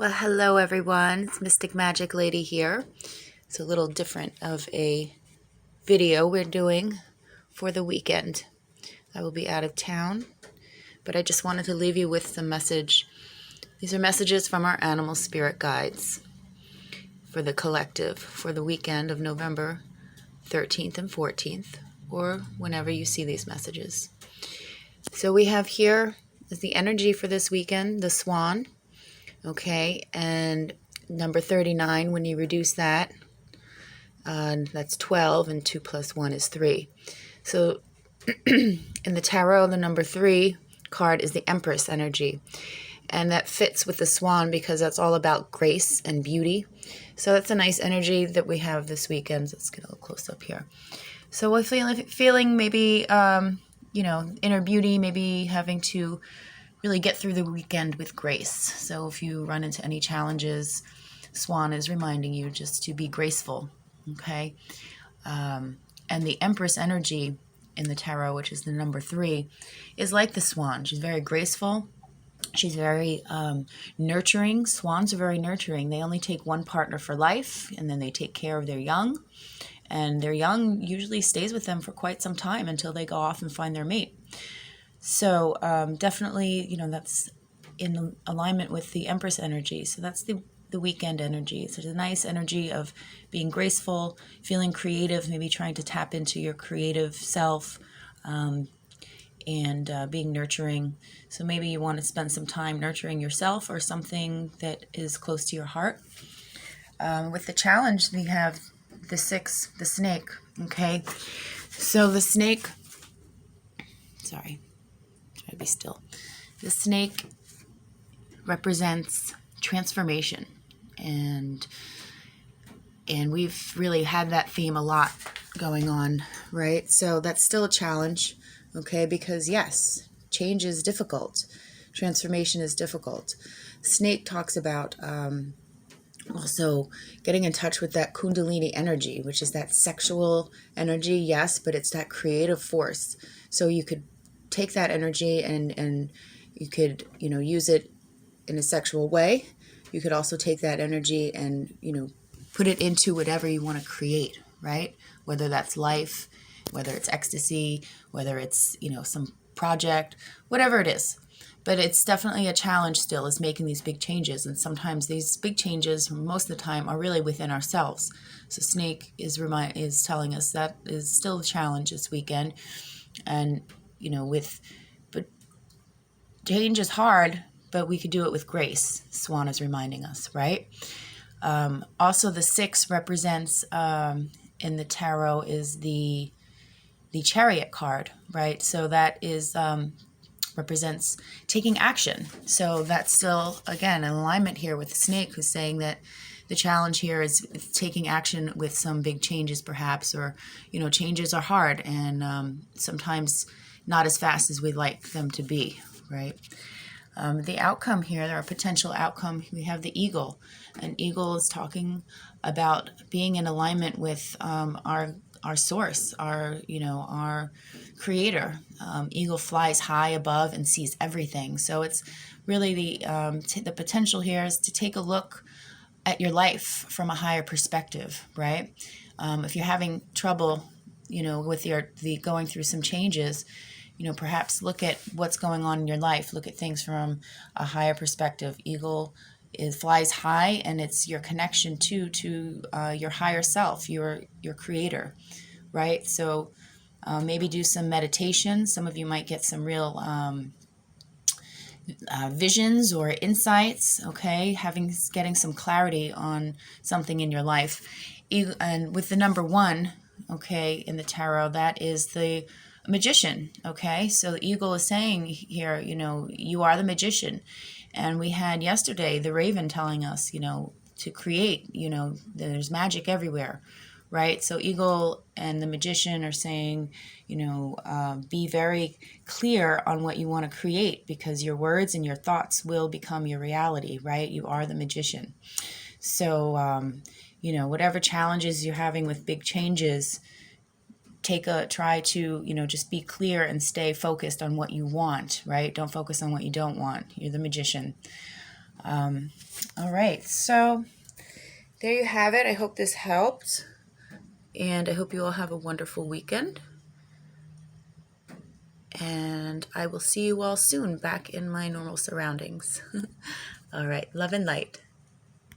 Well, hello everyone. It's Mystic Magic Lady here. It's a little different of a video we're doing for the weekend. I will be out of town, but I just wanted to leave you with some message. These are messages from our animal spirit guides for the collective for the weekend of November 13th and 14th, or whenever you see these messages. So we have here is the energy for this weekend, the swan. Okay, and number 39, when you reduce that, that's 12, and 2 plus 1 is 3. So in the tarot, the number 3 card is the Empress energy. And that fits with the swan because that's all about grace and beauty. So that's a nice energy that we have this weekend. Let's get a little close up here. So we're feeling maybe, inner beauty, maybe having to really get through the weekend with grace. So if you run into any challenges, Swan is reminding you just to be graceful, okay? And the Empress energy in the tarot, which is the number 3, is like the swan. She's very graceful. She's very nurturing. Swans are very nurturing. They only take one partner for life, and then they take care of their young. And their young usually stays with them for quite some time until they go off and find their mate. So definitely, that's in alignment with the Empress energy. So that's the weekend energy. So it's a nice energy of being graceful, feeling creative, maybe trying to tap into your creative self, and being nurturing. So maybe you want to spend some time nurturing yourself or something that is close to your heart. With the challenge, we have the 6, the snake. Okay, so the snake, try to be still. The snake represents transformation, and we've really had that theme a lot going on, right? So that's still a challenge, okay? Because yes, change is difficult. Transformation is difficult. Snake talks about also getting in touch with that Kundalini energy, which is that sexual energy, yes, but it's that creative force. So you could take that energy and you could, use it in a sexual way. You could also take that energy and, put it into whatever you want to create, right? Whether that's life, whether it's ecstasy, whether it's, some project, whatever it is. But it's definitely a challenge still, is making these big changes. And sometimes these big changes, most of the time, are really within ourselves. So Snake is telling us that is still a challenge this weekend. And, but change is hard, but we could do it with grace. Swan is reminding us, right? Also, the 6 represents, in the tarot, is the Chariot card, right? So that is represents taking action. So that's still, again, in alignment here with the snake, who's saying that the challenge here is taking action with some big changes, perhaps, or, changes are hard and sometimes not as fast as we'd like them to be, right? The outcome here, our potential outcome, we have the eagle. An eagle is talking about being in alignment with our source, our creator. Eagle flies high above and sees everything. So it's really the potential here is to take a look at your life from a higher perspective, right? If you're having trouble, with the going through some changes, perhaps look at what's going on in your life. Look at things from a higher perspective. Eagle flies high, and it's your connection to your higher self, your creator, right? So maybe do some meditation. Some of you might get some real visions or insights, okay? Getting some clarity on something in your life. And with the number 1, okay, in the tarot, that is the magician, okay? So the eagle is saying here, you are the magician. And we had yesterday the raven telling us, to create, there's magic everywhere, right? So eagle and the magician are saying, be very clear on what you want to create, because your words and your thoughts will become your reality, right? You are the magician. So, whatever challenges you're having with big changes, try to, just be clear and stay focused on what you want, right? Don't focus on what you don't want. You're the magician. All right, so there you have it. I hope this helped, and I hope you all have a wonderful weekend. And I will see you all soon back in my normal surroundings. All right, love and light.